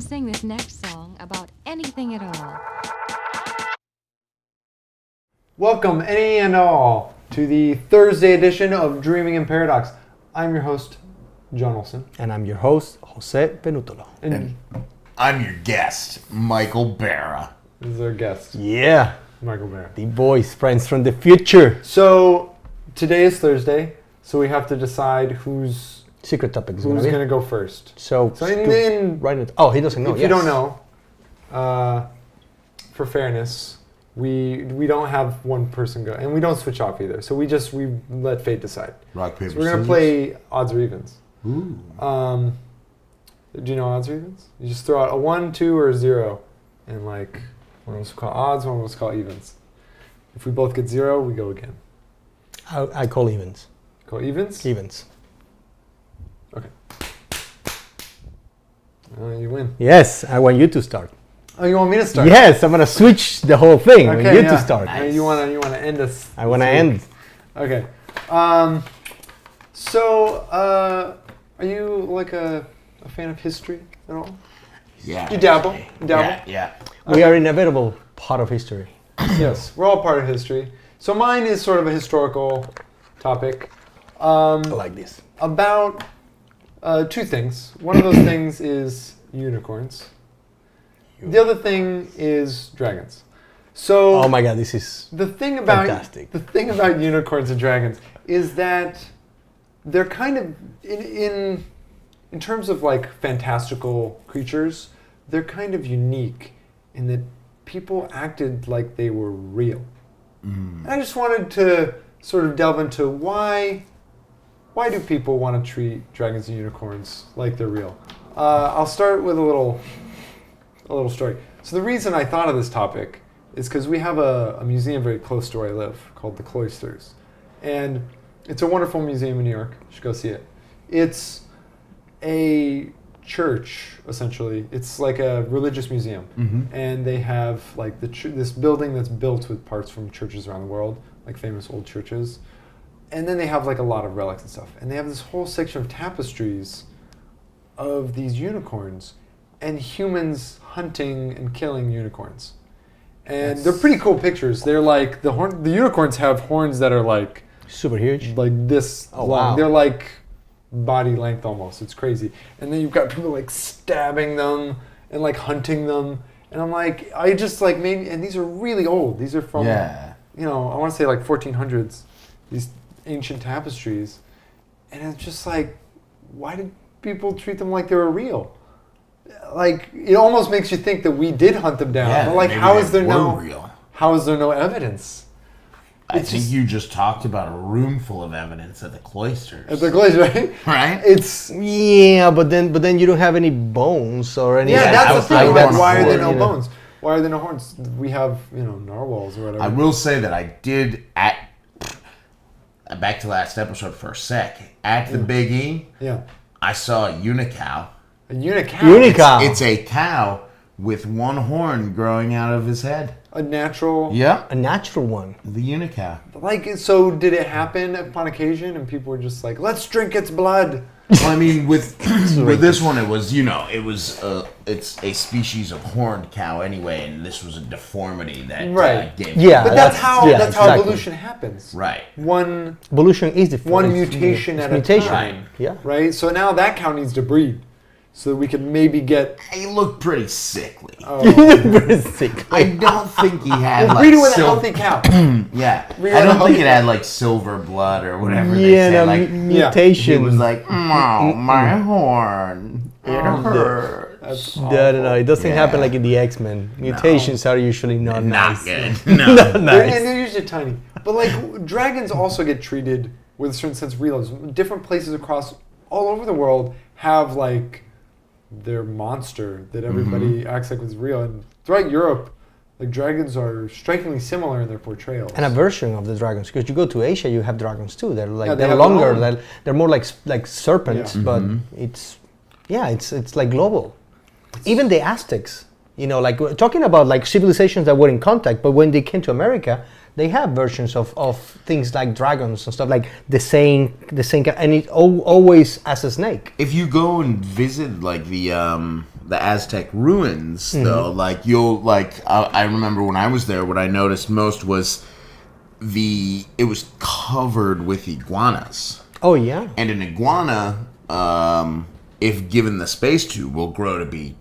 sing this next song about anything at all. Welcome, any and all, to the Thursday edition of Dreaming in Paradox. I'm your host, John Olson. And I'm your host, Jose Penutolo. And I'm your guest, Michael Barra. This is our guest, Yeah, Michael Barra. the boys, friends from the future. So, today is Thursday, so we have to decide who's Secret topic is going going to to be. go first. So right in, oh, he doesn't know. If you don't know, for fairness, we don't have one person go, and we don't switch off either. So we let fate decide. Rock, paper, So we're going to play odds or evens. Ooh. Do you know odds or evens? You just throw out a 1, 2, or a 0, and like one of us will call odds, one of us call evens. If we both get 0, we go again. I call evens. Call evens? Evens. Okay. You win. Yes, I want you to start. Oh, you want me to start? Yes, I'm going to switch the whole thing. I want you to start. Nice. You want to end us? I want to end. Okay. So, are you like a fan of history at all? Yeah. You dabble? Yeah. We are inevitable part of history. Yes, we're all part of history. So mine is sort of a historical topic. I like this. About two things. One of those things is unicorns. The other thing is dragons. So Oh my God, this is the thing about fantastic. the thing about unicorns and dragons is that they're kind of in terms of like fantastical creatures, they're kind of unique in that people acted like they were real. And I just wanted to sort of delve into why do people want to treat dragons and unicorns like they're real? I'll start with a little story. So the reason I thought of this topic is because we have a museum very close to where I live called the Cloisters. And it's a wonderful museum in New York. You should go see it. It's a church, essentially. It's like a religious museum. And they have like this building that's built with parts from churches around the world, like famous old churches. And then they have like a lot of relics and stuff. And they have this whole section of tapestries of these unicorns and humans hunting and killing unicorns. And they're pretty cool pictures. They're like the unicorns have horns that are like Super huge. like this Oh, long. wow. They're like body length almost. It's crazy. And then you've got people like stabbing them and like hunting them. And I'm like, I just like maybe, and these are really old. These are from, I want to say like 1400s. These ancient tapestries. And it's just like, why did people treat them like they were real? Like, it almost makes you think that we did hunt them down. But like, how is there no evidence? I think you just talked about a room full of evidence at the Cloisters. At the Cloisters, right? Right? It's Yeah, but then you don't have any bones or any. that's the thing. like, Why are there no you know. bones? Why are there no horns? We have narwhals or whatever. I will say that I did back to last episode for a sec. At the Big E, Yeah, I saw a unicow. a unicow. Unicow. It's a cow with one horn growing out of his head. A natural. Yeah. A natural one. The unicow. Like, so did it happen upon occasion, and people were just like, "Let's drink its blood." Well, I mean, with this one, it's a species of horned cow anyway, and this was a deformity that Right. gave. Yeah. But that's how exactly. evolution happens. Right. One Evolution is the mutation at a mutation. time. Yeah. Right. So now that cow needs to breed, so that we can maybe get. He looked pretty sickly. Very sick. I don't think he had like breed it with a silver. healthy cow. Yeah, Breed I with a don't think healthy it had like silver blood or whatever they Yeah, say. no, Like mutation. he was like, "Oh, my horn, it hurts." No. It doesn't happen Yeah. like in the X-Men. Mutations are usually not Not nice. good. No. Not And nice. they're usually tiny. But like dragons also get treated with a certain sense of realism. Different places across all over the world have like their monster that everybody acts like was real. And throughout Europe, like dragons are strikingly similar in their portrayals. And a version of the dragons, because you go to Asia, you have dragons too. They're like Yeah, they they're have their longer. own. They're more like serpents, Yeah. but it's like global. Even the Aztecs, like we're talking about like civilizations that were in contact, but when they came to America, they have versions of things like dragons and stuff, like the same, and it always as a snake. If you go and visit like the Aztec ruins, though, like I remember when I was there, what I noticed most was it was covered with iguanas. Oh yeah. And an iguana, if given the space to, will grow to be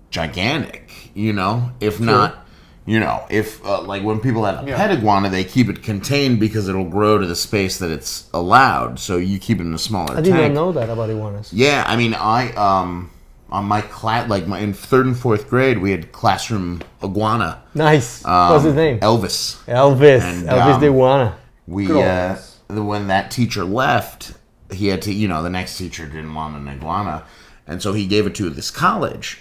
gigantic. If not, if like when people have a pet iguana, they keep it contained because it'll grow to the space that it's allowed. So you keep it in a smaller I tank. did not know that about iguanas. Yeah, I mean, on my class, in 3rd and 4th grade, we had classroom iguana. Nice. What's his name? Elvis. Elvis the iguana. We when that teacher left, he had to, the next teacher didn't want an iguana, and so he gave it to this college.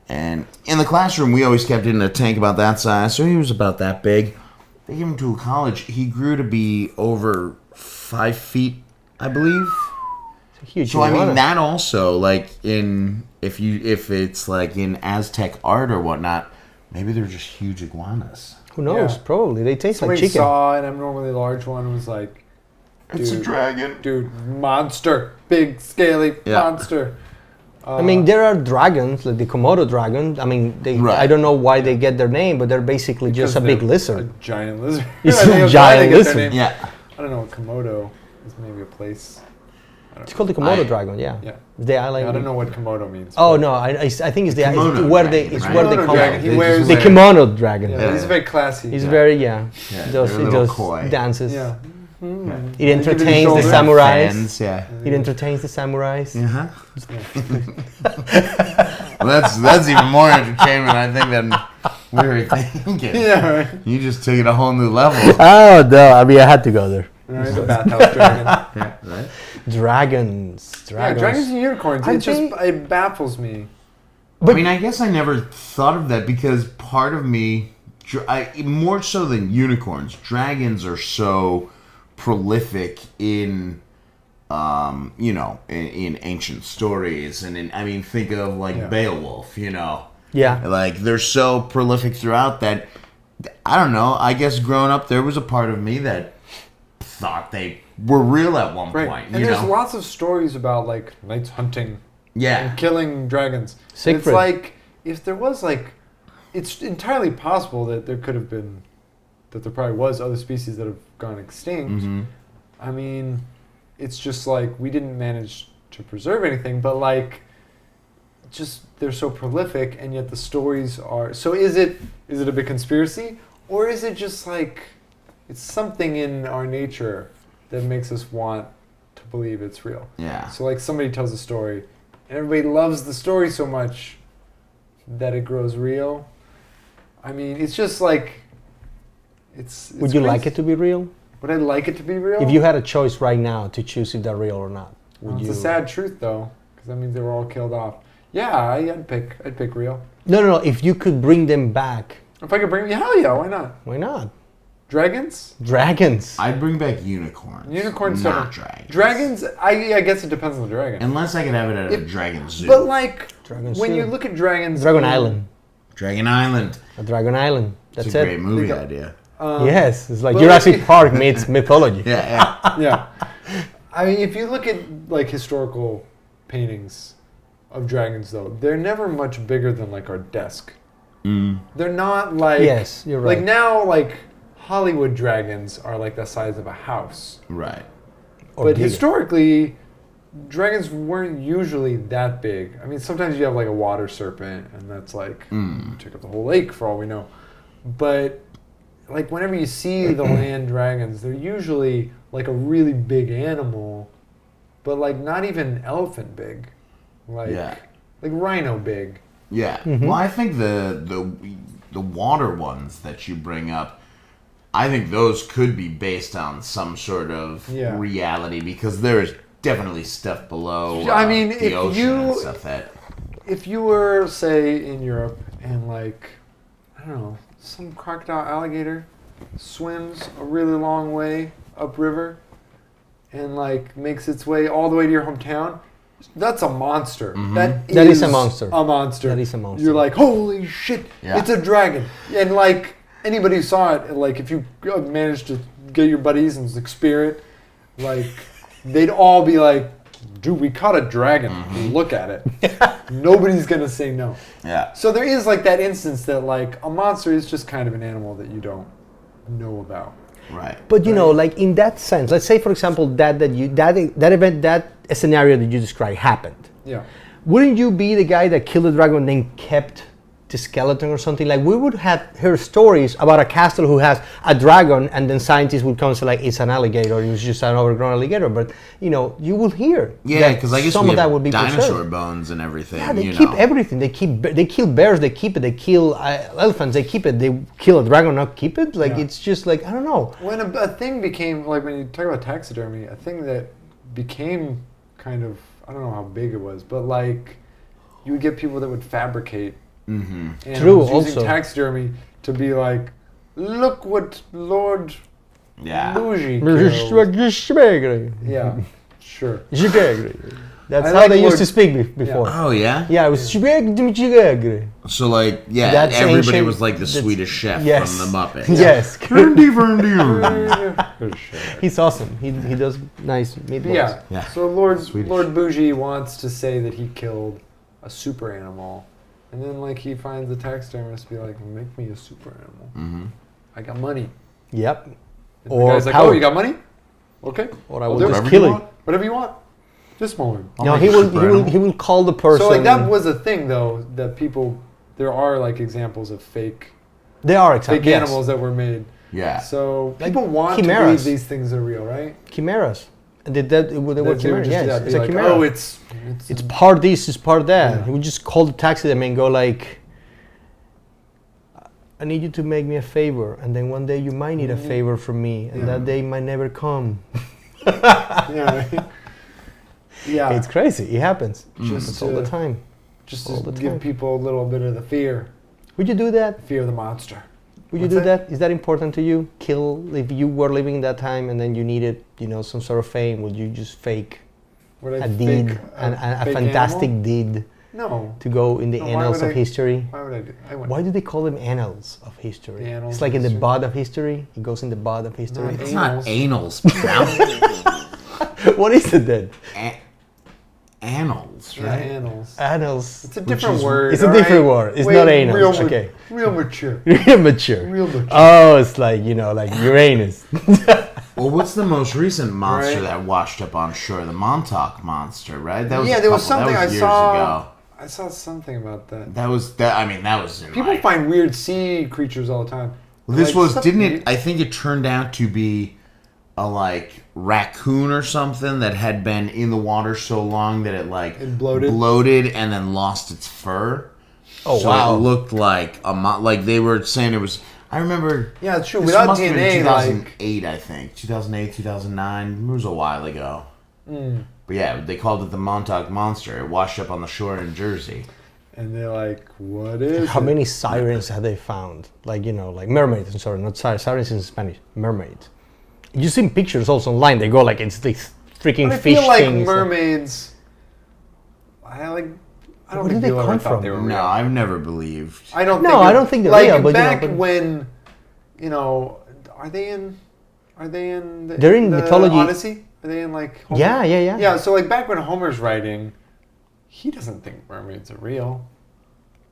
And in the classroom, we always kept it in a tank about that size, so he was about that big. They gave him to a college. He grew to be over 5 feet, I believe. It's a huge So iguana. I mean, that also, like, if it's like in Aztec art or whatnot, maybe they're just huge iguanas. Who knows? Yeah. Probably they taste Somebody like chicken. saw an abnormally large one and was like, It's a dragon. dude, monster, big, scaly monster. I mean, there are dragons, like the Komodo dragon. I mean, Right. I don't know why they get their name, but they're basically just a big A lizard. giant lizard. It's I think a that's giant why they get their lizard. name. Yeah. I don't know what Komodo is. Maybe a place. It's called the Komodo I- dragon. Yeah. Yeah. The island. I don't know what Komodo means. Oh but- no, I think it's the Kimono it's where they dragon, it's right? where they Kimono come dragon. from. He wears The like- kimono dragon. Yeah, Yeah. he's very classy. He's very Yeah, he they're does a little he coy. does dances. Yeah. It Give it a entertains the shoulder. samurais. Fans, yeah. It entertains the samurais. Uh-huh. Well, that's even more entertainment, I think, than we were thinking. Yeah, right. You just took it a whole new level. Oh no! I mean, I had to go there. Right, the bathhouse dragon. Yeah, right? Dragons. Yeah, dragons and unicorns. I It just think- it baffles me. I mean, I guess I never thought of that because part of me, more so than unicorns, dragons are so prolific in, in ancient stories, and think of like Beowulf, Yeah. like they're so prolific throughout that. I don't know. I guess growing up, there was a part of me that thought they were real at one Right. point. And there's lots of stories about like knights hunting Yeah. and killing dragons. Siegfried. It's like if there was like, it's entirely possible that there could have been, that there probably was other species that have gone extinct. Mm-hmm. I mean, it's just like we didn't manage to preserve anything, but like, just they're so prolific, and yet the stories are. So is it a big conspiracy, or is it just like it's something in our nature that makes us want to believe it's real? Yeah. So like somebody tells a story, and everybody loves the story so much that it grows real. I mean, it's just like it's Would you like it to be real? Would I like it to be real? If you had a choice right now to choose if they're real or not, Well, would it's you? a sad truth though, because that means they were all killed off. Yeah, I'd pick real. No. If you could bring them back, If I could bring, hell yeah, why not? why not? Dragons? Dragons. I'd bring back unicorns. Unicorns not don't- dragons. Dragons? I guess it depends on the dragon. Unless I could have it at a If- dragon zoo. But like, Dragon when Zoo. you look at dragons, Dragon Island. Dragon Island. A Dragon Island. That's It's a it. great movie They go- idea. Yes, it's like but Jurassic like- Park meets mythology. Yeah, yeah. Yeah. I mean, if you look at like historical paintings of dragons, though, they're never much bigger than like our desk. They're not like Yes, you're right. Like now, like Hollywood dragons are like the size of a house. Right. Or But bigger. historically, dragons weren't usually that big. I mean, sometimes you have like a water serpent, and that's like took up the whole lake for all we know. But like whenever you see the land dragons, they're usually like a really big animal, but like not even elephant big, like Yeah. like rhino big. Yeah. Mm-hmm. Well, I think the water ones that you bring up, I think those could be based on some sort of Yeah. reality because there's definitely stuff below. Yeah, I mean, the if ocean and you- stuff that. If you were, say, in Europe and like, I don't know, some crocodile alligator swims a really long way upriver and like makes its way all the way to your hometown, that's a monster. That That is a monster. A monster. That is a monster. You're like, holy shit, Yeah. it's a dragon. And like anybody who saw it, like if you managed to get your buddies and experience it, like they'd all be like, dude, we caught a dragon. Look at it. Nobody's gonna say no. Yeah. So there is like that instance that like a monster is just kind of an animal that you don't know about. Right. But you know, like in that sense, let's say for example that event, that scenario that you described happened. Yeah. Wouldn't you be the guy that killed the dragon and then kept the skeleton or something? Like we would have heard stories about a castle who has a dragon, and then scientists would come and say like it's an alligator, it was just an overgrown alligator. But you know, you will hear. Yeah, because I guess some we of that have would be dinosaur preserved. bones and everything. Yeah, they keep everything. They kill bears. They keep it. They kill elephants. They keep it. They kill a dragon. Not keep it. Like it's just like I don't know. When a thing became like when you talk about taxidermy, a thing that became kind of I don't know how big it was, but like you would get people that would fabricate. Mm-hmm. True, using also. taxidermy to be like, look what Lord Bougie killed. Yeah, sure. That's I how like they used Lord- to speak before. Oh yeah. Yeah, it was So like That's everybody ancient- was like the that's- Swedish chef yes. from the Muppets. Yes, Ferndi, Ferndi. he's awesome. He does nice meatballs. Yeah. Yeah. So Lord Swedish. Bougie wants to say that he killed a super animal, and then like he finds the taxidermist be like, make me a super animal. Mm-hmm. I got money. Yep. And Or the guy's like, power. oh, you got money? Okay. Or I I'll will do just it. kill Whatever you him. want. Whatever you want. Just one. No, make he a will. super He will. animal. He will call the person. So like that was a thing though that people. There are like examples of fake They are exactly fake animals that were made. Yeah. So Like people want chimeras. to believe these things are real, right? chimeras. And did that? They were That they would chimeras. just, Yes, yeah, it's be a like, chimera. oh, it's it's part this, it's part that. Yeah. He would just call the taxi and go like, I need you to make me a favor, and then one day you might need a favor from me, and Yeah. that day might never come. yeah, right? Yeah. It's crazy. It happens. Just It's all the to- time. Just all to the give time. people a little bit of the fear Would you do that? of the monster. Would you What's do that? that? Is that important to you? Kill if you were living in that time and then you needed, some sort of fame. Would you just fake Would I a deed, fake a fake fantastic animal? deed No. to go in the No, why annals would of I- history? Why would I do? I wouldn't. Why do they call them annals of history? The annals It's like of in the history. bud of history. It goes in the bud of history. No, It's not Anals. anals, pal. What is it then? Annals, Yeah, right? annals. Annals. It's a different word. It's a all different right? word. It's Way not anal. Real Okay. Real mature. Real mature. Real mature. Oh, it's like like Uranus. Well, what's the most recent monster Right. that washed up on shore? The Montauk monster, right? That was Yeah, a there was couple- something that I was years saw. ago. I saw something about that. That was that. I mean, that was in People like, find weird sea creatures all the time. This Like, was stuff didn't weird. it? I think it turned out to be a like raccoon or something that had been in the water so long that it like It bloated? bloated and then lost its fur. Oh, so wow. it looked like like they were saying it was. I remember. Yeah, it's true. This Without must have been DNA, like 2008, I think 2008, 2009. It was a while ago. But yeah, they called it the Montauk Monster. It washed up on the shore in Jersey. and they're like, what is How it? many sirens have they found? Like, like mermaids. I'm sorry, not sirens. Sirens in Spanish. Mermaids. You've seen pictures also online. They go like, it's these freaking But I fish feel like things. mermaids. I don't Where think did they people ever come thought from? they were No, real. I've never believed. I don't. No, think I it- don't think they're like real, but, back but- when, are they in? Are they in? They're in the mythology. Odyssey. Are they in like? Homer? Yeah. Yeah. So like back when Homer's writing, he doesn't think mermaids are real.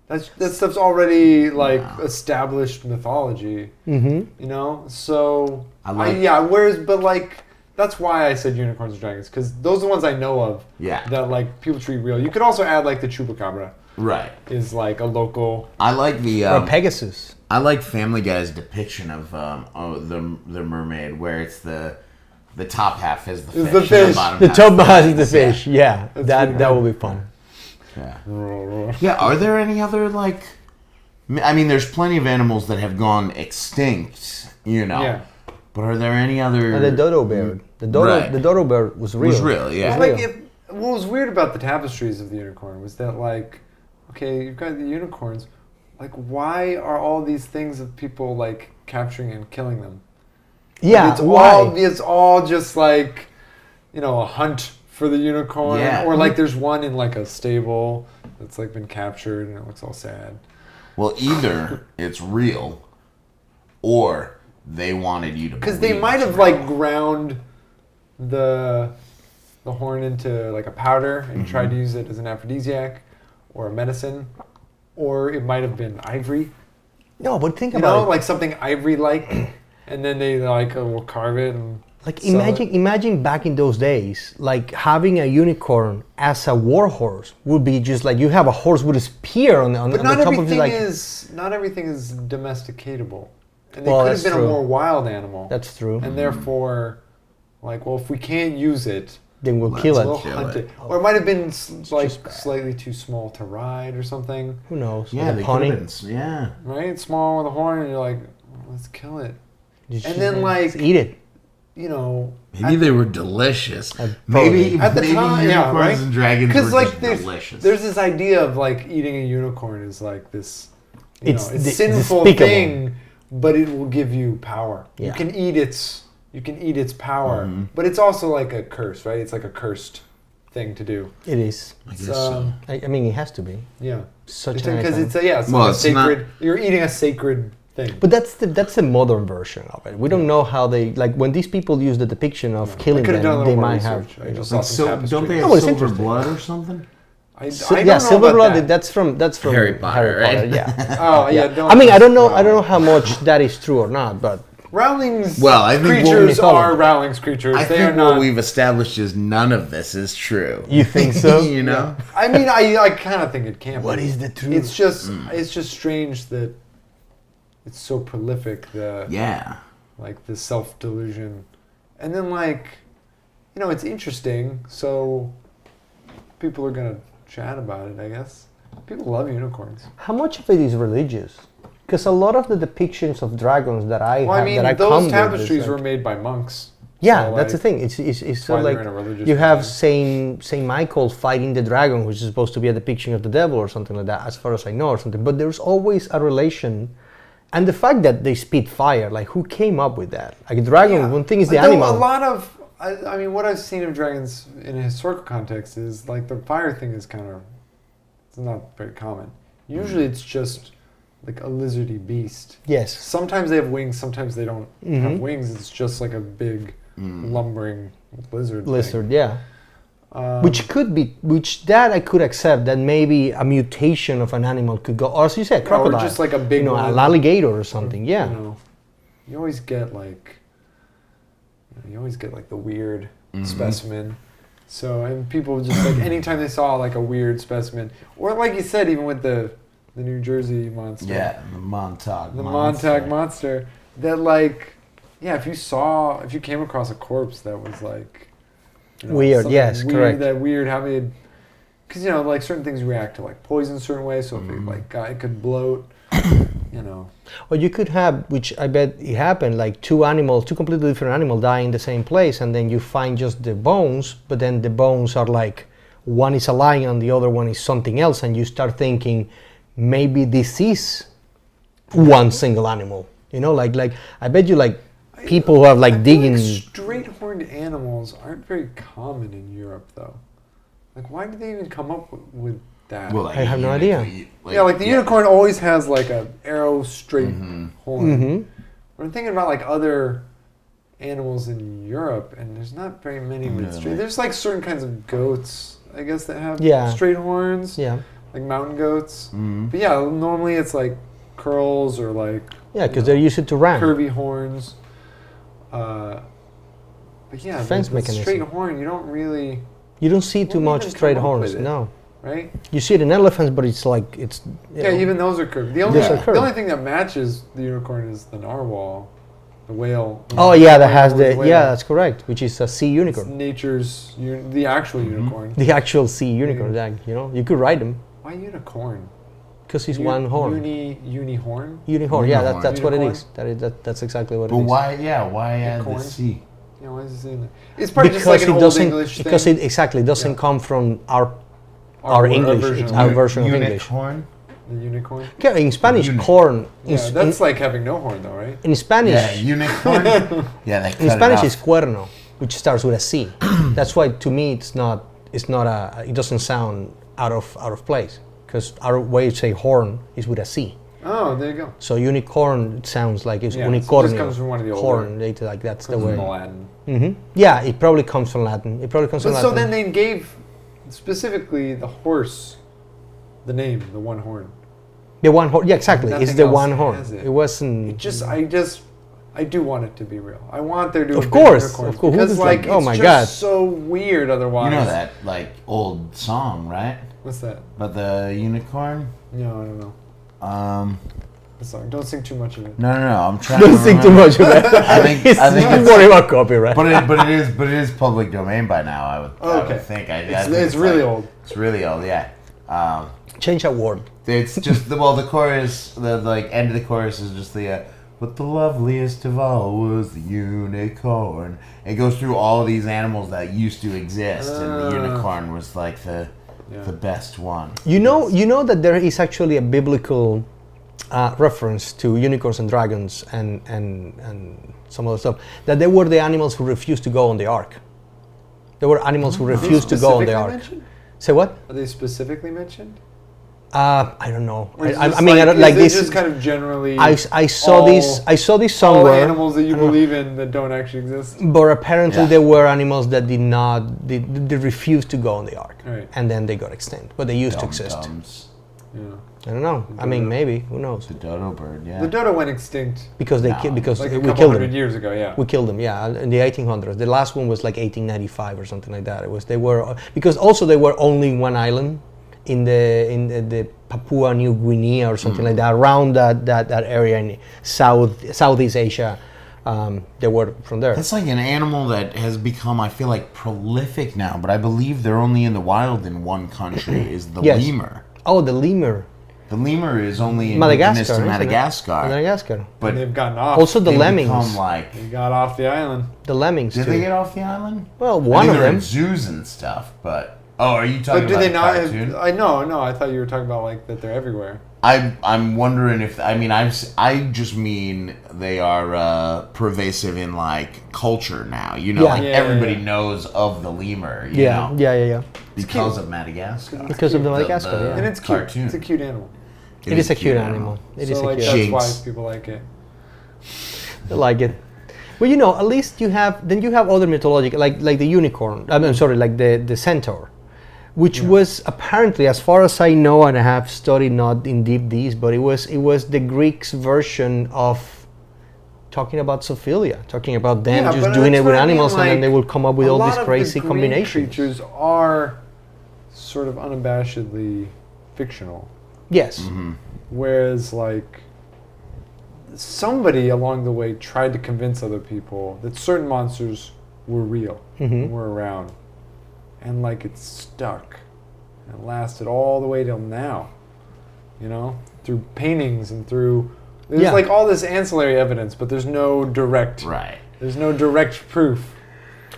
That stuff's already like established mythology. Mm-hmm. So I like- Whereas, but like that's why I said unicorns and dragons because those are the ones I know of. Yeah. That like people treat real. You could also add like the chupacabra Right. is like a local. I like the. Or Pegasus. I like Family Guy's depiction of the mermaid, where it's the top half is the fish, Is the and fish. bottom The half top is behind the legs. fish. Yeah, That's that pretty that good. will be fun. Yeah. Yeah. Are there any other like? I mean, there's plenty of animals that have gone extinct. Yeah. But are there any other? And the dodo bear. The dodo bear was real. Was real, yeah. It's like what was weird about the tapestries of the unicorn was that like, okay, you've got the unicorns, like why are all these things of people like capturing and killing them? Yeah, it's why? it's all just like, a hunt for the unicorn, Yeah. or like there's one in like a stable that's like been captured and it looks all sad. Well, either it's real, or they wanted you to. Because they believe might it's have real. like ground the the horn into like a powder and tried to use it as an aphrodisiac or a medicine, or it might have been ivory. No, but think You about know, it. like something ivory-like, and then they like will carve it and Like sell imagine, it. imagine back in those days, like having a unicorn as a war horse would be just like you have a horse with a spear on But the not top of everything it. Like not everything is domesticatable, and they Well, could that's have been true. a more wild animal. that's true. And therefore, like, well, if we can't use it, Then we'll Let's kill we'll it. kill hunt it. it. Or it might have been like just bad. slightly too small to ride or something, Who knows? Yeah, With they a could pony. have been. Yeah. right? Small with a horn, and you're like, let's kill it. Just- And then, like, just eat it. You know, Maybe they were delicious. Probably. Maybe at the maybe time, yeah, unicorns right? and dragons were Because like just delicious. there's this idea of like eating a unicorn is like this, you It's know, it's di- sinful despicable. thing, but it will give you power. Yeah. You can eat its power, but it's also like a curse, right? It's like a cursed thing to do. It is. I guess It's, so. I mean, it has to be. Yeah, Such because an it's it's Well, like a it's not- sacred. You're eating a sacred thing. But that's the modern version of it. We don't know how they like when these people use the depiction of killing I could have done a them. little They more might have. research. I you know. just saw Like, some so, don't they tapestries. have Oh, it's silver interesting. blood or something? I So, don't yeah, know silver about blood. that. That's from Harry Potter, right? Yeah. Oh yeah. Yeah. I mean, I don't know how much that is true or not, but Rowling's Well, I think what creatures we- are Rowling's creatures. I they think are not. what we've established is none of this is true. you think so? You know? I mean, I kind of think it can. What be. is the truth? It's just strange that it's so prolific. Yeah. Like the self delusion, and then like, you know, it's interesting. So people are gonna chat about it. I guess people love unicorns. How much of it is religious? Because a lot of the depictions of dragons that I Well, I have, mean, that I come those with tapestries is were like, made by monks. yeah, So, that's the like, thing. It's so why like they're in a religious you have position. Saint Michael fighting the dragon, which is supposed to be a depiction of the devil or something like that, as far as I know, or something. But there's always a relation, and the fact that they spit fire, like who came up with that? Like a dragon, Yeah. one thing is the Though animal. A lot of, I mean, what I've seen of dragons in a historical context is like the fire thing is kind of, it's not very common. Usually it's just like a lizardy beast. Yes. Sometimes they have wings, sometimes they don't have Mhm. wings. It's just like a big lumbering lizard. Lizard, yeah. Thing. Which that I could accept, that maybe a mutation of an animal could go, or as you said, Or crocodile. just like a big you know, one. an alligator or something, yeah. You know, you always get like, the weird specimen. So, and people just like, anytime they saw like a weird specimen, or like you said, even with the New Jersey monster. Yeah, the Montauk The monster. Montauk monster. That like, yeah, if you came across a corpse that was like, you know, Weird, something yes, correct. That weird, how they, because you know, like certain things react to like poison a certain way. So if it like it could bloat, you know. Or you could have, which I bet it happened, like two completely different animals die in the same place, and then you find just the bones, but then the bones are like, one is a lion and the other one is something else, and you start thinking, maybe this is one single animal. You know, like I bet you like people who have like I feel digging. straight horned animals aren't very common in Europe though. Like, why did they even come up with that? Well, like I have no idea. yeah, like the unicorn always has like a arrow straight horn. Mhm. But I'm thinking about like other animals in Europe, and there's not very many with straight. Really? There's like certain kinds of goats, I guess, that have Yeah. straight horns, Yeah, like mountain goats. But yeah, normally it's like curls or like yeah, because they're used to ram. curvy horns. But yeah, Defense the mechanism. straight horn, you don't really, You don't see too Won't much even straight come up horns. with it. No, right? you see it in elephants, but it's like it's. you Yeah, know, even those are curved. The Those are the curved. only thing that matches the unicorn is the narwhal, the whale. Oh yeah, that The has the whale. yeah, that's correct. Which is a sea It's unicorn, nature's the actual unicorn. the actual sea unicorn. Yeah, you know, you could ride them Why unicorn? because it's U- one horn. Unihorn. Unicorn. Yeah, Unicorn. that's what it Unicorn. is. That's exactly what But it is. why? Yeah, why add the corn? C? Yeah, why is it saying that? It's probably just like an it old doesn't English because thing. it exactly doesn't Yeah. come from our Our English. version It's of our it. version of English. Unicorn? The unicorn. Okay, in Spanish, Uni- corn. Yeah, that's like having no horn though, right? In Spanish. Yeah, unicorn. Yeah, they cut In it Spanish, off. it's cuerno, which starts with a C. That's why, to me, it's not a. It doesn't sound out of place because our way to say horn is with a C. Oh, there you go. So unicorn sounds like it's Yeah, unicornio. so it just comes from one of the older- corn. Like that's the Comes way. from Latin. Yeah, it probably comes from Latin. It probably comes from But so Latin. then they gave specifically the horse the name, the one horn. The one horn. Yeah, exactly. It's Nothing the else one horn. has it. It wasn't. I do want it to be real. I want there to Of have been course, unicorns of course. Who because does like like- oh it's my just God. so weird otherwise. You know that like old song, right? What's that? About the unicorn. No, I don't know. The song. Don't sing too much of it. No. I'm trying. Don't to think too remember. much of it. I think Don't worry about copyright. But it is public domain by now. I would think. I think It's really like- old. It's really old. Yeah. Change that word. It's just the chorus. The like end of the chorus is just the. But the loveliest of all was the unicorn. It goes through all of these animals that used to exist, and the unicorn was like the best one. You know that there is actually a biblical reference to unicorns and dragons and some other stuff. That they were the animals who refused to go on the ark. There were animals who refused to go on the ark. Mentioned? Say what? Are they specifically mentioned? I don't know. Or is I this mean, I don't, like is it this. just kind of generally. I saw this. I saw this all somewhere. animals that you believe in that don't actually exist. But apparently Yeah. there were animals that did not. They refused to go on the ark, Right. and then they got extinct. But they used to exist. Dum-dums. Yeah. I don't know. I mean, maybe. Who knows? The dodo bird. Yeah. The dodo went extinct Because they No. because like a we couple killed hundred them. years ago. Yeah. We killed them, yeah, in the 1800s. The last one was like 1895 or something like that. They were because also they were only one island in the Papua New Guinea or something like that, around that area in Southeast Asia. They were from there. That's like an animal that has become, I feel like, prolific now. But I believe they're only in the wild in one country. Is the Yes. lemur? Oh, the lemur, The lemur is only Madagascar, indigenous to isn't it? Madagascar. Madagascar. But And they've gotten off. Also the they lemmings. become like. They got off the island. The lemmings Did too. they get off the island? Well, I one think of they're in them. zoos and stuff, but are you talking But do about they the not? cartoon? I no. I thought you were talking about like that they're everywhere. I'm wondering if I just mean they are pervasive in like culture now. You know, Yeah. like Yeah, everybody yeah. knows of the lemur. You Yeah, know, yeah. because of Madagascar. Because of the The- Madagascar, the- yeah. And it's cute. Cartoon. It's a cute animal. It is a cute animal. It is so a like cute. that's Jinx. why people like it. I like it. Well, you know, at least you have other mythological, like the unicorn. I'm sorry, like the centaur, which was apparently, as far as I know, and I have studied not in deep these, but it was the Greeks' version of talking about zoophilia, talking about them Yeah, just but doing that's it with what I mean, animals, and then like, they will come up with a all lot these of crazy the Greek combinations. creatures are sort of unabashedly fictional, Yes. Mm-hmm. whereas like somebody along the way tried to convince other people that certain monsters were real and were around, and like it's stuck and it lasted all the way till now, you know, through paintings and through there's Yeah. like all this ancillary evidence, but there's no direct Right. there's no direct proof.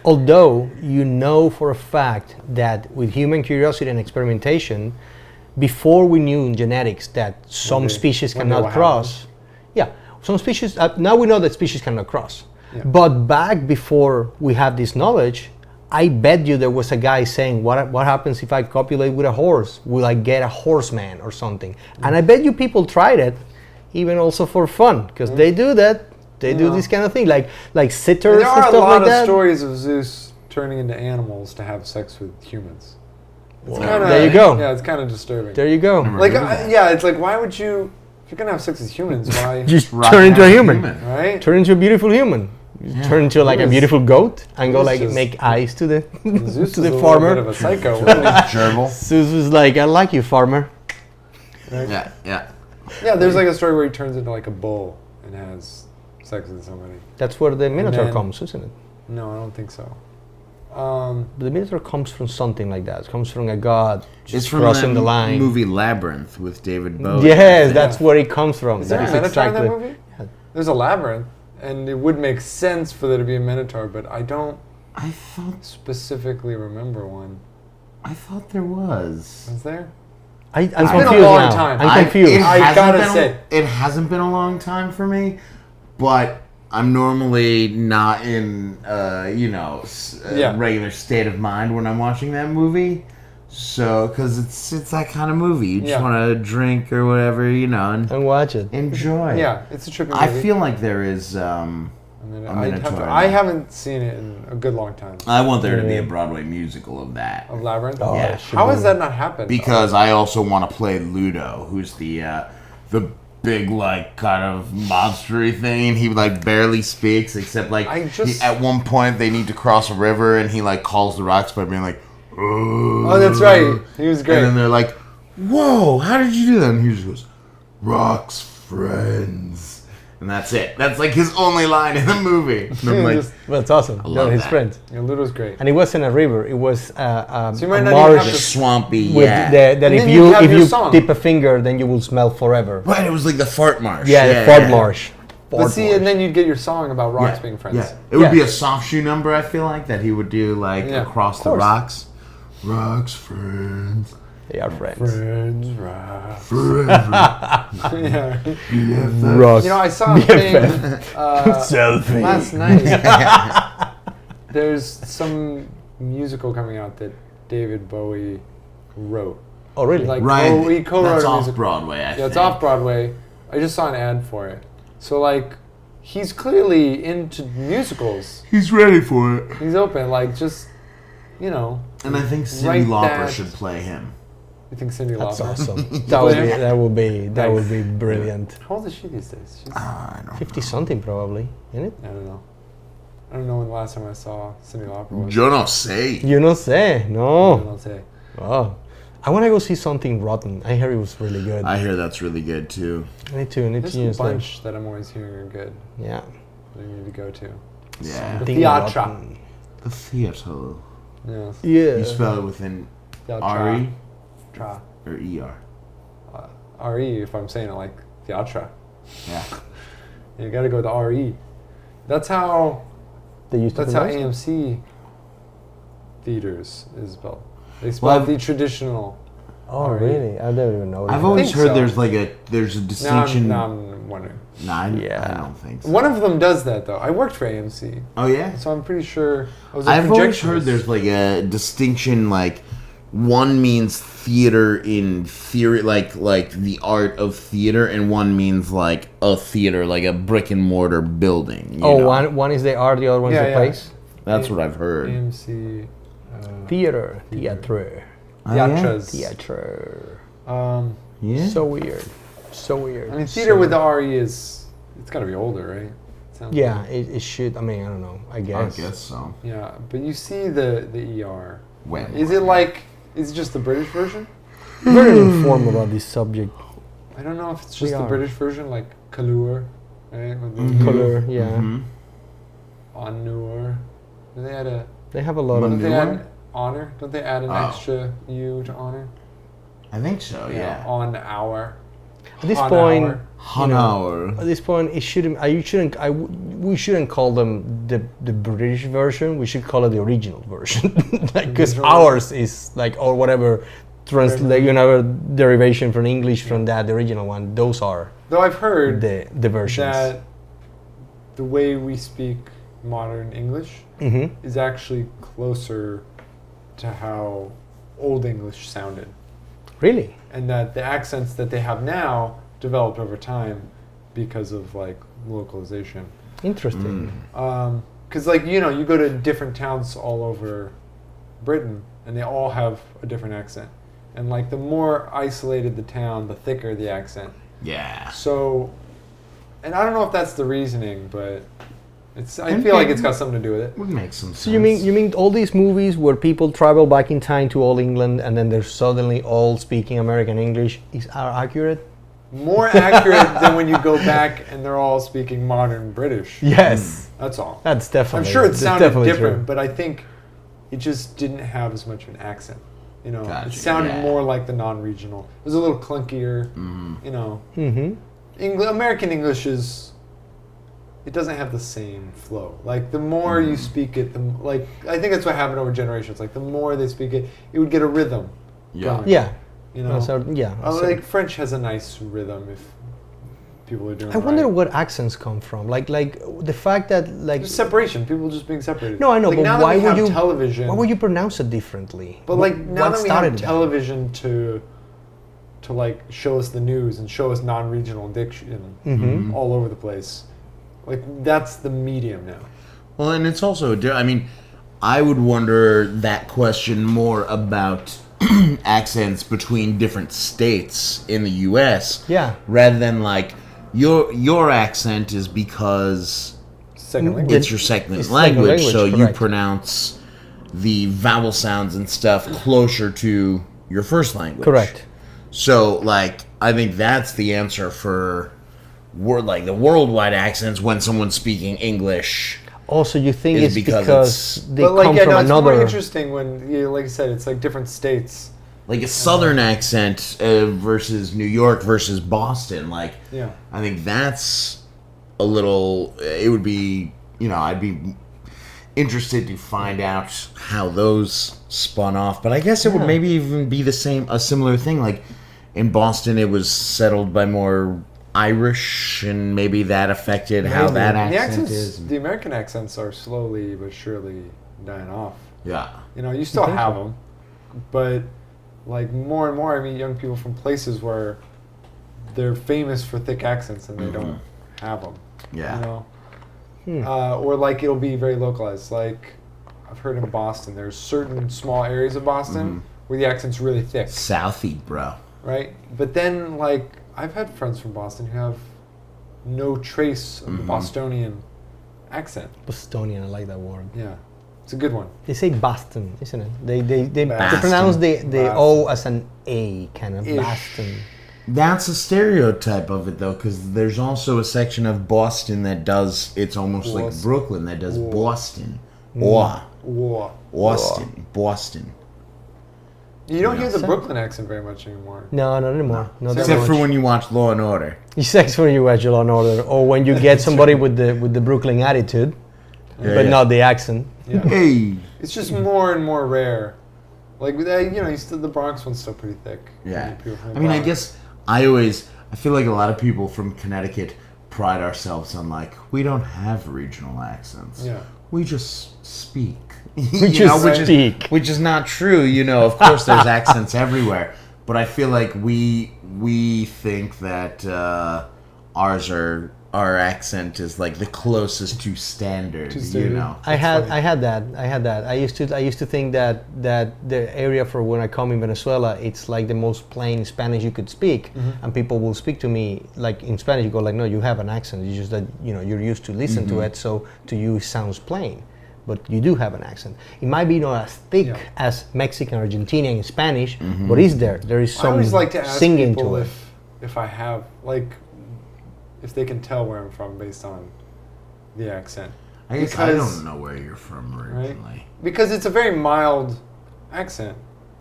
Although you know for a fact that with human curiosity and experimentation, before we knew in genetics that some they- species one day cannot will cross, yeah, some species, now we know that species cannot cross. Yeah. But back before we had this knowledge, I bet you there was a guy saying, what happens if I copulate with a horse? Will I get a horseman or something? And I bet you people tried it, even also for fun, because they do that. They do Yeah. this kind of thing, like sitters And and, there are a stuff lot like of that. stories of Zeus turning into animals to have sex with humans. It's Well, kinda, there you go. Yeah, it's kind of disturbing. There you go. Never Like, heard of that. yeah, it's like, why would you? If you're gonna have sex with humans, why? Just Rock turn into a as human. Right? Turn into a beautiful human. You turn into like a Zeus- beautiful goat and go Zeus like is- make eyes to the Zeus to is the a farmer. little bit of a psycho. Wasn't Gerbil. Zeus was like, I like you, farmer. he? Right? Yeah, yeah. Yeah, there's like a story where he turns into like a bull and has sex with somebody. That's where the Minotaur then- comes, isn't it? No, I don't think so. But the Minotaur comes from something like that. It comes from a god It's just from crossing that the line. movie Labyrinth with David Bowie. Yes, that's where it comes from. Is there That a is minotaur exactly. in that movie? There's a labyrinth, and it would make sense for there to be a minotaur, but I don't I thought specifically remember one. there was. Is there? I'm It's been confused a long now. time. I'm confused. I hasn't gotta been a- say. it hasn't been a long time for me, but I'm normally not in Yeah. regular state of mind when I'm watching that movie. So, because it's that kind of movie. You just Yeah. want to drink or whatever, and And watch it. enjoy. Yeah, it's a trippy movie. I feel like there is. I mean, a I'd have to, Minotaur. I haven't seen it in a good long time. I want there to be a Yeah. Broadway musical of that. Of Labyrinth? Oh, Yeah. it should How be. has that not happened? Because I also want to play Ludo, who's the big like kind of monstery thing. He like barely speaks except like at one point they need to cross a river and he like calls the rocks by being like, Oh, that's right. He was great. and then they're like, "Whoa, how did you do that?" And he just goes, "Rocks, friends," and that's it. That's like his only line in the movie. And I'm like, Well, that's awesome. love They're his that. friends. Yeah, Ludo's great. And it wasn't a river. It was you might a not even marsh have to- swampy, with yeah. that And if then you have if your you song. dip a finger, then you will smell forever. Right, it was like the fart marsh. Yeah, the fart marsh. But Fart see, marsh. and then you'd get your song about rocks being friends. Yeah, it would Yeah. be a soft shoe number. I feel like that he would do like Yeah, across of the course. rocks. Rocks, friends, They are friends. Friends, rocks. forever. Yeah. Rock. You know, I saw a thing Selfie. last night. There's some musical coming out that David Bowie wrote. Oh, really? Like, Right, he co-wrote that's a off musical. Broadway. I Yeah, think. it's off Broadway. I just saw an ad for it. So, like, he's clearly into musicals. He's ready for it. He's open. Like, just, you know. And I think Cyndi Write Lauper that- should play him. You think Cyndi That's Lauper? awesome. Play that him? would be brilliant. How old is she these days? She's, I don't 50 something probably, isn't it? I don't know. I don't know when the last time I saw Cyndi Lauper was. Yo no sé. You know say I no. don't say. Oh, I want to go see something rotten. I heard it was really good. I hear that's really good too. I need to There's a use that. bunch that I'm always hearing are good. Yeah. That I need to go to. Yeah. The Thing theatre. rotten. The theater. Yes. Yeah. You spell it with an Theatre. R-E Tra. or E-R? R-E if I'm saying it like theatre. Yeah. You gotta go with the R-E. That's how They used to That's how pronounce it? AMC theaters is spelled. They spell Well, the traditional. Oh, R-E. really? I don't even know. I've that. always think heard so. there's a distinction. Now I'm wondering. Yeah. I don't think so. One of them does that though. I worked for AMC, Oh yeah. so I'm pretty sure. I was a I've always projectionist. heard there's like a distinction, like one means theater in theory, like the art of theater, and one means like a theater, like a brick and mortar building. you Oh, know? one is the art, the other one is Yeah, the yeah. place. That's what I've heard. AMC. Theater. Theatre. Oh, yeah? Theatras. Theatre. Yeah. So weird. So weird. I mean, theater So with the RE is. It's got to be older, right? Sounds Yeah, like- it should. I mean, I don't know. I I guess. guess so. Yeah, but you see the ER. When? Is it like? Is it just the British version? Very informed about this subject. I don't know if it's just We the are. British version, like Callure, right? With the Mhm. Color, yeah. Mhm. Onur. Do they add a? They have a lot of. Don't they Manure? add honor? Don't they add an Oh. extra U to honor? I think so. Yeah. On our. At this on point, our. Hanauer. at this point, it shouldn't. We shouldn't call them the British version. We should call it the original version, because Original. ours is like or whatever, translate derivation from English from that the original one. Those are Though I've heard the versions. that the way we speak modern English Mm-hmm. is actually closer to how Old English sounded, Really? and that the accents that they have now developed over time because of like localization. Interesting. Because like you go to different towns all over Britain, and they all have a different accent, and like the more isolated the town, the thicker the accent. Yeah. So, and I don't know if that's the reasoning, but it's. I And feel like maybe- it's got something to do with it. Would make some sense. So you mean all these movies where people travel back in time to Old England and then they're suddenly all speaking American English are accurate? More accurate than when you go back and they're all speaking modern British. Yes, That's all. that's definitely. I'm sure it that's sounded definitely different, true. but I think it just didn't have as much of an accent. Gotcha, It sounded yeah. more like the non-regional. It was a little clunkier. Mm-hmm. American English is. It doesn't have the same flow. Like the more you speak it, I think that's what happened over generations. Like the more they speak it, it would get a rhythm. Yeah. going, Yeah. You know. So, yeah. so- Like French has a nice rhythm. If people are doing. I wonder where accents come from. Like the fact that like there's separation. People just being separated. No, I know, like, but now why that we would have you television? Why would you pronounce it differently? But like now what that we started have that? television to like show us the news and show us non-regional diction all over the place, like that's the medium now. Well, and it's also, I mean, I would wonder that question more about accents between different states in the U.S. Yeah. Rather than like your accent is because Second language. it's your second It's language, second so language, you correct. pronounce the vowel sounds and stuff closer to your first language. Correct. So, like, I think that's the answer for the worldwide accents when someone's speaking English. Also, you think Is it's because because they But like, come yeah, from no, it's more another. interesting when, like I said, it's like different states. Like a southern accent versus New York versus Boston. Like, Yeah. I think that's a little. It would be, I'd be interested to find out how those spun off. But I guess it would maybe even be a similar thing. Like in Boston, it was settled by more Irish, and maybe that affected how that And the accent accents, is. the American accents are slowly but surely dying off. Yeah. You still think have so? them, but like more and more, I meet young people from places where they're famous for thick accents and they don't have them. Yeah. Or like it'll be very localized. Like I've heard in Boston, there's certain small areas of Boston where the accent's really thick, Southie, bro. right? But then like I've had friends from Boston who have no trace of the Bostonian accent. Bostonian, I like that word. Yeah, it's a good one. They say Boston, isn't it? They Boston. pronounce the Boston. O as an A, kind of. Ish. Boston. That's a stereotype of it, though, because there's also a section of Boston that does, it's almost like Boston. Brooklyn, that does Boston. Whoa. Boston. You don't hear the So- Brooklyn accent very much anymore. No, not anymore. Not that Except much. for when you watch Law and Order. Except when you watch Law and Order, or when you get somebody with the Brooklyn attitude, Yeah, but yeah. not the accent. Yeah. Hey! It's just more and more rare. Like the Bronx one's still pretty thick. Yeah. People from the I mean, I Bronx. guess I feel like a lot of people from Connecticut pride ourselves on, like, we don't have regional accents. Yeah. We just speak. We just speak. Which is not true, Of course, there's accents everywhere, but I feel like we think that our accent is like the closest to standard. To standard. I had that. I used to think that the area for when I come in Venezuela, it's like the most plain Spanish you could speak, and people will speak to me like in Spanish. You go like, no, you have an accent. It's just that you're used to listen to it, so to you it sounds plain. But you do have an accent. It might be not as thick as Mexican, Argentinian, Spanish, but it's there. There is I some always like to ask singing people to it. if I have if they can tell where I'm from based on the accent. I guess I Because- don't know where you're from originally. Because it's a very mild accent.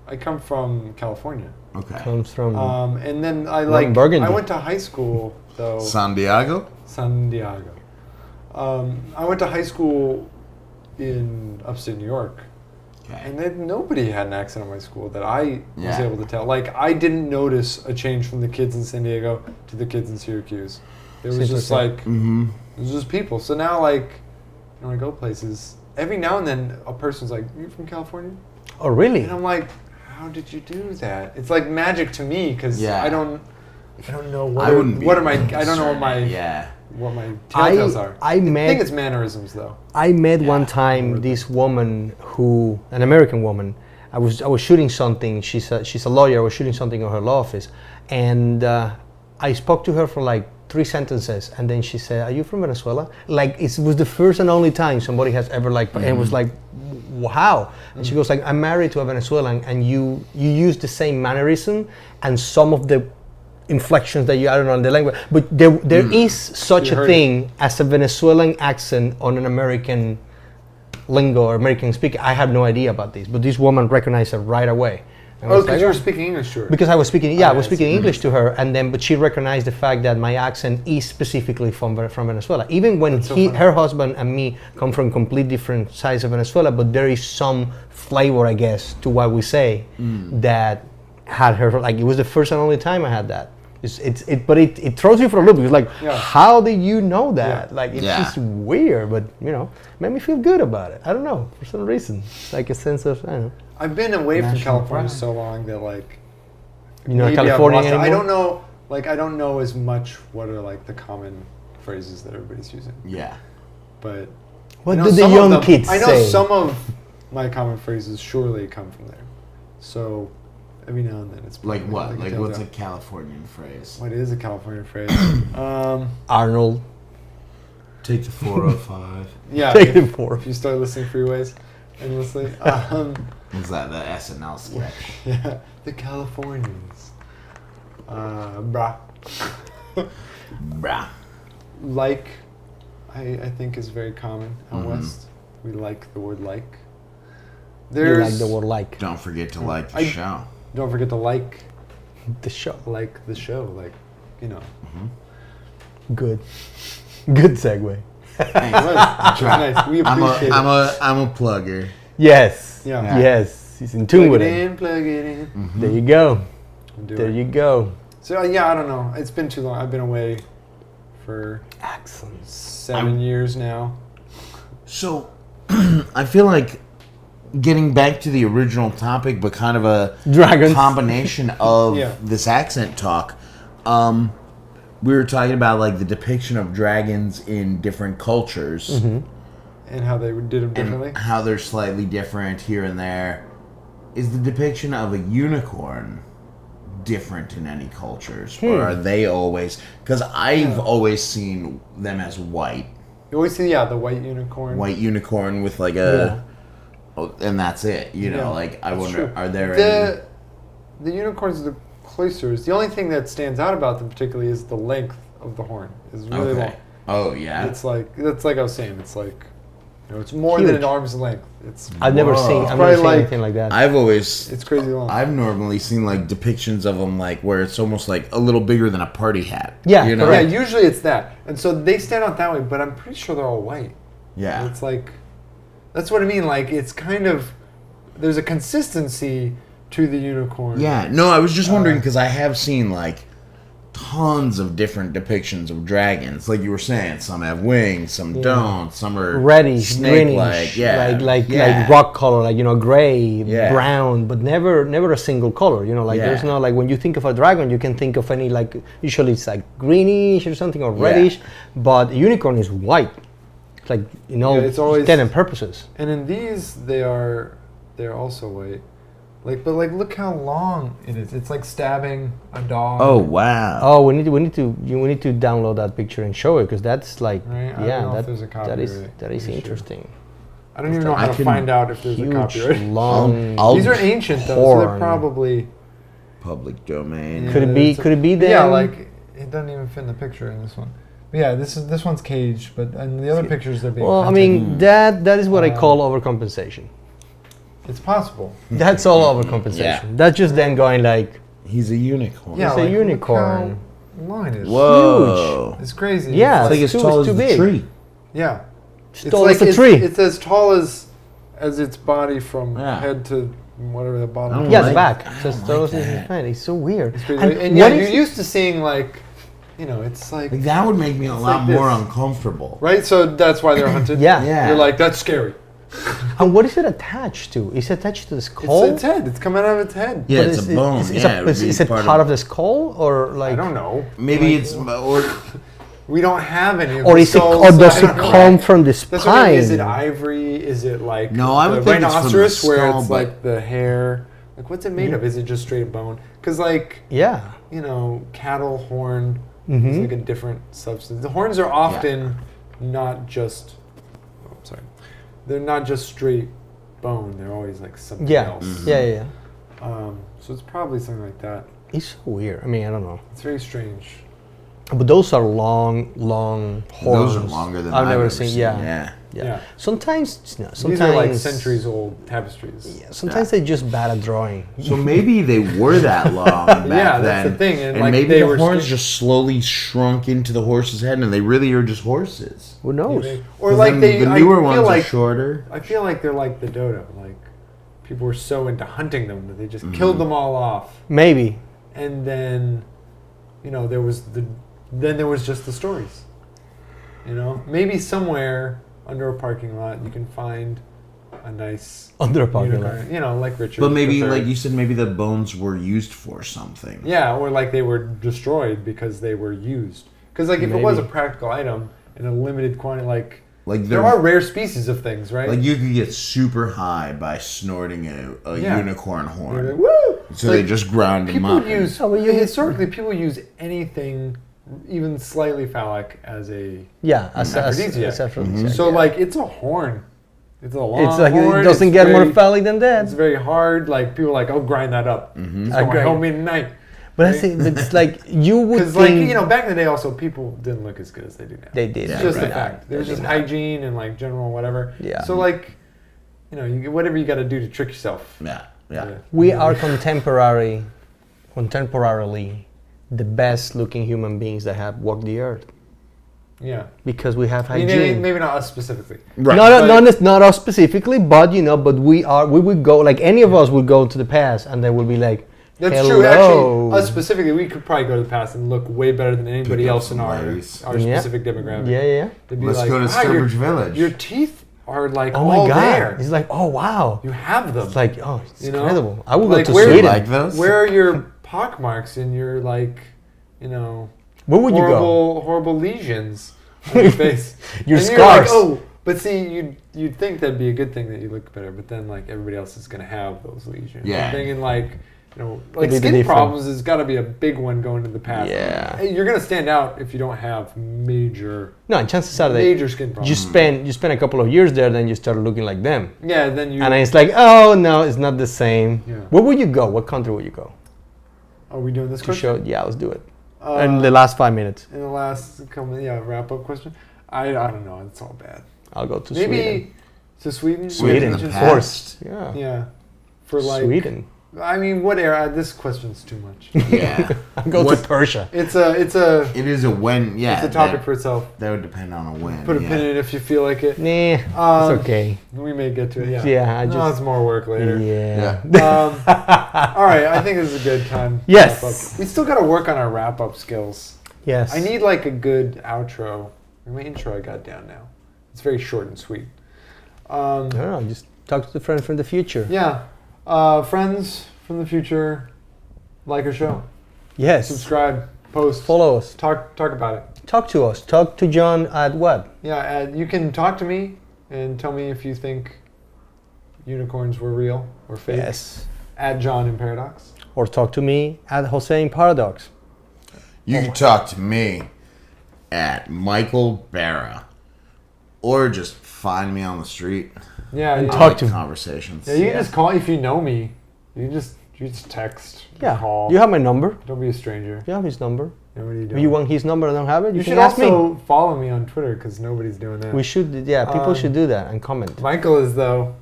I come from California. Okay. Comes from And then I Burgundy. I went to high school though. San Diego? San Diego. I went to high school in upstate New York. Okay. And then nobody had an accent in my school that I was Yeah. able to tell. Like, I didn't notice a change from the kids in San Diego to the kids in Syracuse. It was just like, it was just people. So now, like, when I go places, every now and then a person's like, "Are you from California?" Oh, really? And I'm like, "How did you do that?" It's like magic to me because Yeah. I don't know what I wouldn't be what am I don't know concerned. what my telltales are. I I met- think it's mannerisms though. I met one time this woman who, an American woman. I was shooting something. She's a lawyer. I was shooting something in her law office, and I spoke to her for like 3 sentences, and then she said, "Are you from Venezuela?" Like it was the first and only time somebody has ever and it was like, "Wow!" And she goes like, "I'm married to a Venezuelan, and you use the same mannerism and some of the inflections that you I don't know in the language, but there is such You a heard thing as a Venezuelan accent on an American lingo or American speaking. I had no idea about this, but this woman recognized it right away. And I Oh, was because like, you were speaking English to her. because I was speaking, I was speaking see. English to her, and then but she recognized the fact that my accent is specifically from Venezuela. Even when That's so funny. her husband and me come from complete different sides of Venezuela, but there is some flavor, I guess, to what we say that had her. Like it was the first and only time I had that. But it throws you for a loop. It's like, Yeah. how do you know that? Yeah. Like, it's Yeah. just weird, but made me feel good about it. I don't know, for some reason, like a sense of, I don't know. I've been away from National California pride. so long that like You're not maybe I've Californian lost it. anymore. I don't know. Like I don't know as much what are like the common phrases that everybody's using. Yeah. But What I know do the some of young them- kids I know say? some of my common phrases surely come from there. So every now and then it's Like probably what? a Like telltale. what's a Californian phrase? What is a California phrase? Arnold, Take the 405. Yeah, take if, them for. if you start listening freeways endlessly. Was that the SNL sketch? Yeah, the Californians. Brah. Brah. Like, I think is very common out Mhm. west. We like the word like. You There's like the word like Don't forget to like the I- show. don't forget to like the show. the show, like you know. Good, good segue. Thanks. Which is nice. We I'm appreciate I'm a plugger. Yes, Yeah. yes, he's in tune plug with it it. in, plug it in. Mm-hmm. There you go. Do There it. you go. So yeah, I don't know. It's been too long. I've been away for Excellent. 7 years now. So, I feel like getting back to the original topic, but kind of a Dragons. combination of Yeah. this accent talk. We were talking about like the depiction of dragons in different cultures And how they did them differently. and how they're slightly different here and there. Is the depiction of a unicorn different in any cultures, or are they always? Because I've always seen them as white. You always see, the white unicorn. White unicorn with like a, and that's it. You know, Yeah, like I that's wonder, true. are there any? The unicorns, the cloisters. The only thing that stands out about them particularly is the length of the horn. It's really long. Oh yeah. It's like I was saying. It's like it's more than Huge. an arm's length. It's I've never Whoa. seen. It's I've probably never seen like- anything like that. it's crazy long. I've normally seen like depictions of them like where it's almost like a little bigger than a party hat. Yeah, you know? correct. Yeah, usually it's that, and so they stand out that way. But I'm pretty sure they're all white. Yeah. It's like that's what I mean. Like it's kind of there's a consistency to the unicorn. Yeah, no, I was just wondering because I have seen like tons of different depictions of dragons. Like you were saying, some have wings, some don't, some are Reddish, snake-like. greenish, Yeah, like yeah. rock color, like gray, Yeah. brown, but never a single color. Like there's Yeah. no like when you think of a dragon, you can think of any like usually it's like greenish or something or reddish, but a unicorn is white. It's like it's always- intent and purposes. And in these, they're also white. But look how long it is. It's like stabbing a dog. Oh wow. Oh, we need to download that picture and show it because that's like Right? I don't know if there's a that is copyright issue. interesting. I don't even know how I to can- find out if there's a Huge, copyright. long. I'll- These are ancient though, so they're horn. probably. Public domain. Yeah, Could it be? it's a- Could it be them? Yeah, like it doesn't even fit in the picture in this one. But yeah, this one's caged, but in the other pictures they're being. Well, I hunted. mean that is what I call overcompensation. it's possible. That's all overcompensation. Yeah. That's just them going like, He's a unicorn. Yeah, It's a look unicorn. how long it is. Whoa. It's crazy. Yeah, It's like as too- tall it's as too the big. tree. Yeah. tall as a tree. It's as tall as its body from Yeah. head to whatever the I bottom. don't is. yeah, like- the back. I So don't it's tall like as his that. hand. It's so weird. It's crazy. And And yeah, what you're is- used to seeing it's like Like that would make me a lot like more this. uncomfortable. right. So that's why they're hunted. Yeah. Yeah. You're like that's scary. And what is it attached to? Is it attached to the It's skull? its head. It's coming out of its head. Yeah, But it's is a it- bone. Is, Yeah, it would be is it part of the skull or like? I don't know. Maybe Like, it's or we don't have any. Of Or the is it? skulls, Or so does I it don't know. come from the That's what I spine? mean. Is it ivory? Is it like No, I would the think it's from the rhinoceros where skull, it's but- like the hair? Like what's it made of? Is it just straight bone? Because Yeah. cattle horn Mm-hmm. is like a different substance. The horns are often not just. Oh, sorry, they're not just straight bone. They're always like something Yeah. else. Yeah. So it's probably something like that. It's so weird. I mean, I don't know. It's very strange. But those are long horns. those are longer than I've never ever seen. Yeah. Yeah. Yeah. Sometimes, sometimes These are like centuries old tapestries. Yeah, sometimes they're just bad at drawing. So maybe they were that long back Yeah, then. that's the thing, and, like, maybe they the were horns sti- just slowly shrunk into the horse's head, and they really are just horses. Who knows? Or 'Cause like then they, the I newer feel ones like are shorter. I feel like they're like the dodo. Like people were so into hunting them that they just killed them all off, Maybe. and then there was then there was just the stories. Maybe somewhere under a parking lot you can find a nice Under a parking unicorn, lot. like Richard. But maybe, preferred. like you said, maybe the bones were used for something. Yeah, or like they were destroyed because they were used. Because like if it was a Maybe. practical item in a limited quantity, like Like there are rare species of things, right? Like you could get super high by snorting a Yeah. unicorn You're horn. like, woo! So Like, they just ground them people up. use Oh, well, you- historically people use anything even slightly phallic as a Yeah, as aphrodisiac. aphrodisiac. so yeah. like it's a horn. It's a long It's like horn. it doesn't it's get more very- phallic than that. It's very hard. Like people are like, oh, grind that up. It's going to Agree. help me tonight. But I think it's like you would Because like think back in the day, also people didn't look as good as they do now. they did. It's Yeah, just right. a fact. There's They just did not. hygiene and like general whatever. Yeah. So like, you whatever you got to do to trick yourself. Yeah. We are contemporarily the best looking human beings that have walked the earth Yeah. because we have I mean, hygiene. maybe not us specifically. Right. Not us specifically, but but we would go, like any of us would go to the past and they would be like, That's hello. true. Actually, us specifically, we could probably go to the past and look way better than anybody Pick up else in some our ladies. Yeah. specific demographic. Yeah. They'd be Let's like, go to "Wow, your- Sturbridge Village." Your teeth are like Oh my all God. there. It's like, oh wow. You have them. It's like, oh, it's You know? incredible. I would Like, go to where- Sweden. Like those? Where are your pock marks and your like, Where would you go? horrible lesions on your face? Your And you're like, scars. oh, but see, you'd think that'd be a good thing that you look better, but then like everybody else is gonna have those lesions. Yeah. I'm thinking like, like It'd be skin different. problems has got to be a big one going into the past. Yeah. Hey, you're gonna stand out if you don't have major No, and chances are that major skin problems. you spend a couple of years there, then you start looking like them. Yeah, then you. And it's like, oh no, it's not the same. Yeah. Where would you go? What country would you go Are we doing this to question? show? Yeah, let's do it. Uh, In the last 5 minutes, in the last wrap up question. I don't know. It's all bad. I'll go to Maybe Sweden. to Sweden. Sweden, in the of past. course. Yeah. Yeah. For like Sweden. I mean, what era? This question's too much. Yeah. I'll go What- to Persia. It's a It is a when. Yeah. it's a topic that, for itself. that would depend on a when. Put a yeah. pin in it if you feel like it. Nah, Um, it's okay. We may get to it. Yeah. Yeah, I no, just- it's more work later. Yeah. All right, I think this is a good time. to Yes. wrap up. We still got to work on our wrap up skills. Yes. I need like a good outro. My intro I got down now. It's very short and sweet. I don't know. Just talk to the friend from the future. Yeah, friends from the future, like our show, Yes. subscribe, post, Follow us. talk about it. Talk to us. Talk to John at what? Yeah, you can talk to me and tell me if you think unicorns were real or fake. Yes. At John in Paradox. Or talk to me at Jose in Paradox. You can talk to me at Michael Barra, or just find me on the street. Yeah, And you, talk I like to me. conversations. yeah, you Yeah. can just call if you know me. You just text. Yeah. Call. You have my number. Don't be a stranger. You have his number. Yeah, what are you If doing? you want his number and don't have it, you You can should ask me. also follow me on Twitter because nobody's doing that. We should, yeah, people Um, should do that and comment. Michael is though.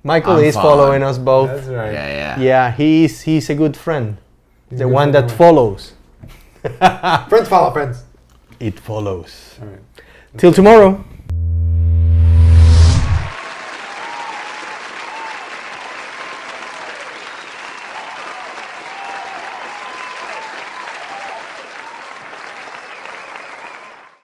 Michael I'm is following. following us both. That's right. Yeah. Yeah, he's a good friend. He's The a good one friend that of follows. mine. Friends follow friends. It follows. All right. Till tomorrow.